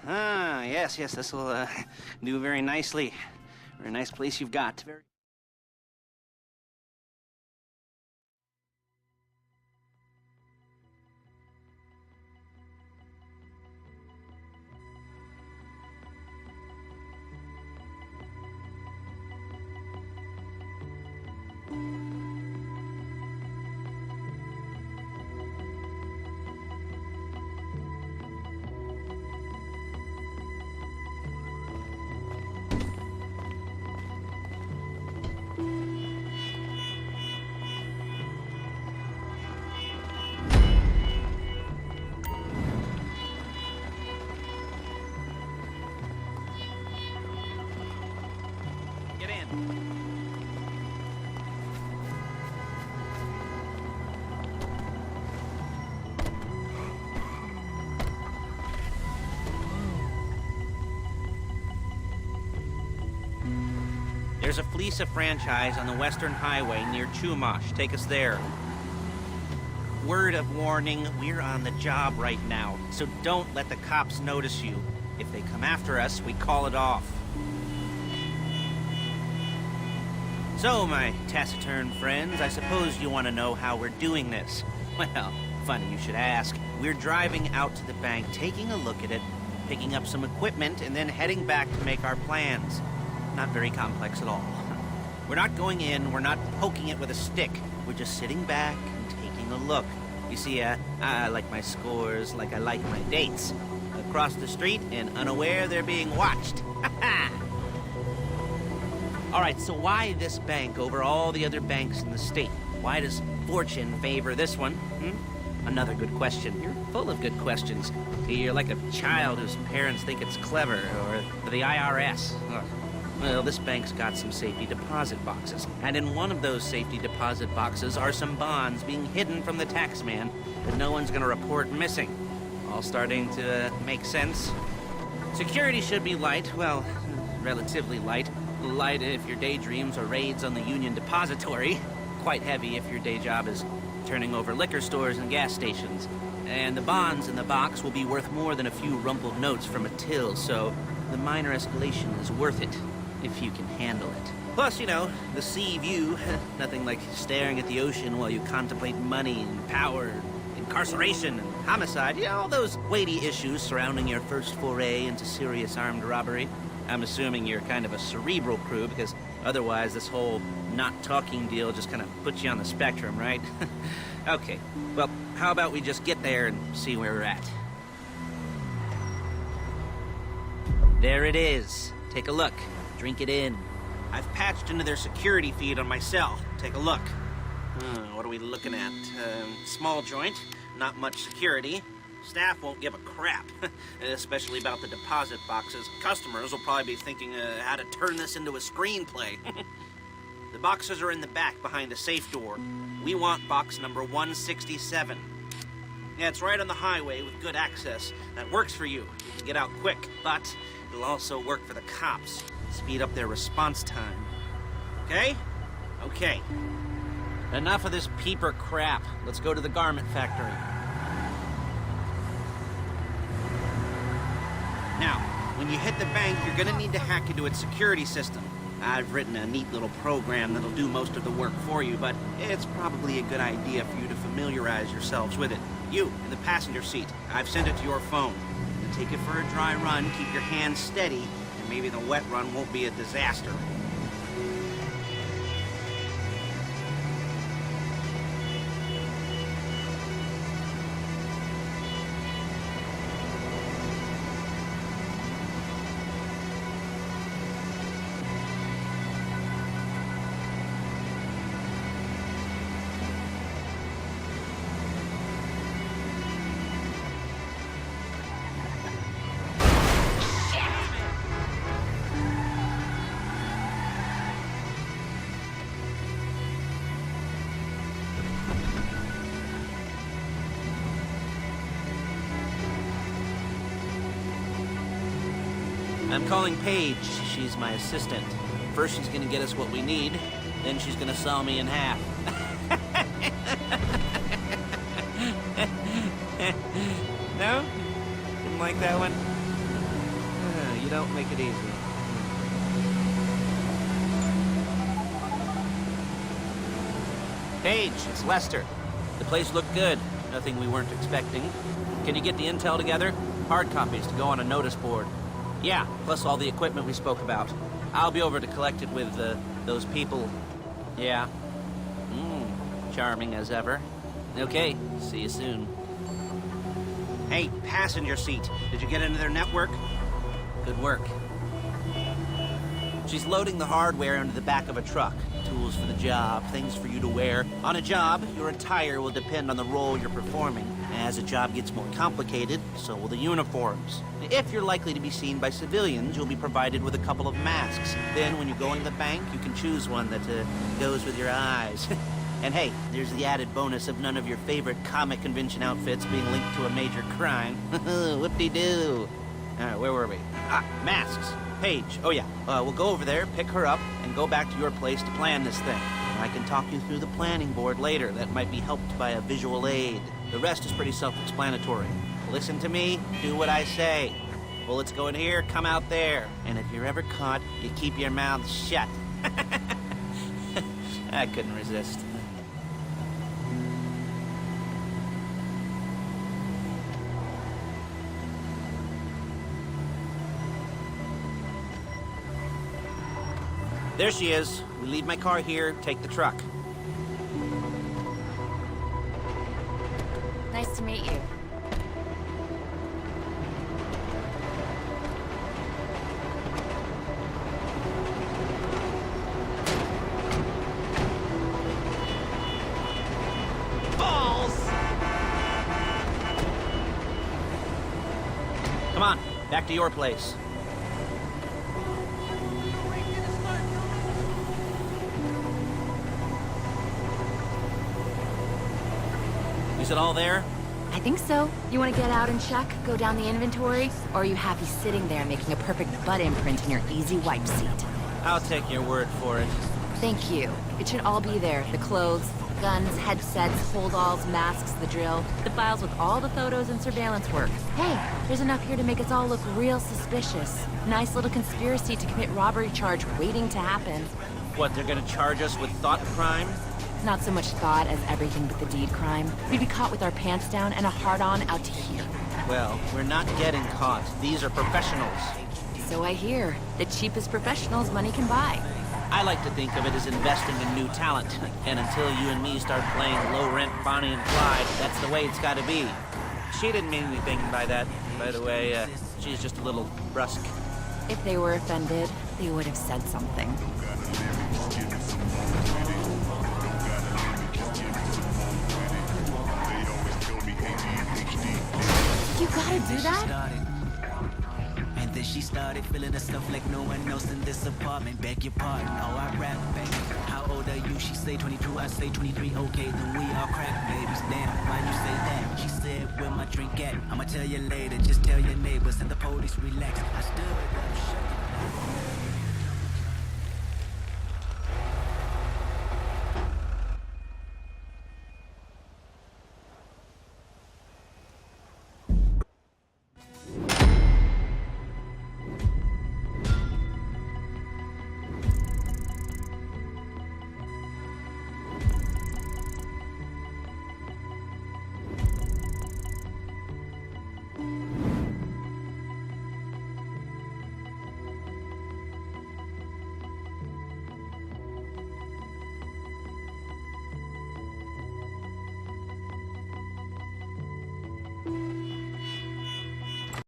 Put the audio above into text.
Ah, yes, this will do very nicely. Very nice place you've got. Very... Get in. There's a Fleeca franchise on the Western Highway near Chumash. Take us there. Word of warning, we're on the job right now, so don't let the cops notice you. If they come after us, we call it off. So, my taciturn friends, I suppose you want to know how we're doing this. Well, funny you should ask. We're driving out to the bank, taking a look at it, picking up some equipment, and then heading back to make our plans. Not very complex at all. We're not going in, we're not poking it with a stick. We're just sitting back and taking a look. You see, I like my scores like I like my dates. Across the street and unaware they're being watched. All right, so why this bank over all the other banks in the state? Why does fortune favor this one? Another good question. You're full of good questions. You're like a child whose parents think it's clever, or the IRS. Ugh. Well, this bank's got some safety deposit boxes, and in one of those safety deposit boxes are some bonds being hidden from the taxman that no one's gonna report missing. All starting to make sense? Security should be light, well, relatively light. Light if your daydreams are raids on the Union Depository. Quite heavy if your day job is turning over liquor stores and gas stations. And the bonds in the box will be worth more than a few rumpled notes from a till, so the minor escalation is worth it, if you can handle it. Plus, you know, the sea view, nothing like staring at the ocean while you contemplate money and power, incarceration and homicide, you know, all those weighty issues surrounding your first foray into serious armed robbery. I'm assuming you're kind of a cerebral crew, because otherwise this whole not talking deal just kind of puts you on the spectrum, right? Okay, well, how about we just get there and see where we're at? There it is. Take a look. Drink it in. I've patched into their security feed on my cell. Take a look. What are we looking at? Small joint, not much security. Staff won't give a crap, especially about the deposit boxes. Customers will probably be thinking how to turn this into a screenplay. The boxes are in the back behind a safe door. We want box number 167. Yeah, it's right on the highway with good access. That works for you. You can get out quick, but it'll also work for the cops. Speed up their response time. Okay? Okay. Enough of this peeper crap. Let's go to the garment factory. Now, when you hit the bank, you're gonna need to hack into its security system. I've written a neat little program that'll do most of the work for you, but it's probably a good idea for you to familiarize yourselves with it. You, in the passenger seat, I've sent it to your phone. And take it for a dry run, keep your hands steady, and maybe the wet run won't be a disaster. I'm calling Paige. She's my assistant. First she's gonna get us what we need, then she's gonna saw me in half. No? Didn't like that one? You don't make it easy. Paige, it's Lester. The place looked good. Nothing we weren't expecting. Can you get the intel together? Hard copies to go on a notice board. Yeah, plus all the equipment we spoke about. I'll be over to collect it with, those people. Yeah. Charming as ever. Okay, see you soon. Hey, passenger seat. Did you get into their network? Good work. She's loading the hardware into the back of a truck. Tools for the job, things for you to wear. On a job, your attire will depend on the role you're performing. As a job gets more complicated, so will the uniforms. If you're likely to be seen by civilians, you'll be provided with a couple of masks. Then, when you go into the bank, you can choose one that goes with your eyes. And hey, there's the added bonus of none of your favorite comic convention outfits being linked to a major crime. Whoop-de-doo. All right, where were we? Masks. Paige. Oh, yeah. We'll go over there, pick her up, and go back to your place to plan this thing. I can talk you through the planning board later. That might be helped by a visual aid. The rest is pretty self-explanatory. Listen to me, do what I say. Bullets go in here, come out there. And if you're ever caught, you keep your mouth shut. I couldn't resist. There she is. We leave my car here, take the truck. Nice to meet you. Balls! Come on, back to your place. Is it all there? I think so. You want to get out and check, go down the inventory? Or are you happy sitting there making a perfect butt imprint in your easy wipe seat? I'll take your word for it. Thank you. It should all be there. The clothes, guns, headsets, holdalls, masks, the drill, the files with all the photos and surveillance work. Hey, there's enough here to make us all look real suspicious. Nice little conspiracy to commit robbery charge waiting to happen. What, they're gonna charge us with thought crime? Not so much thought as everything but the deed crime. We'd be caught with our pants down and a hard-on out to here. Well, we're not getting caught. These are professionals. So I hear. The cheapest professionals money can buy. I like to think of it as investing in new talent. And until you and me start playing low-rent Bonnie and Clyde, that's the way it's gotta be. She didn't mean anything by that, by the way. She's just a little brusque. If they were offended, they would have said something. You gotta do that? And then she started feeling herself like no one else in this apartment. Beg your pardon, oh I rap, baby. How old are you? She say 22, I say 23. Okay, then we all crack babies. Damn, why you say that? She said, where my drink at? I'ma tell you later. Just tell your neighbors and the police relax. I stood up, shook.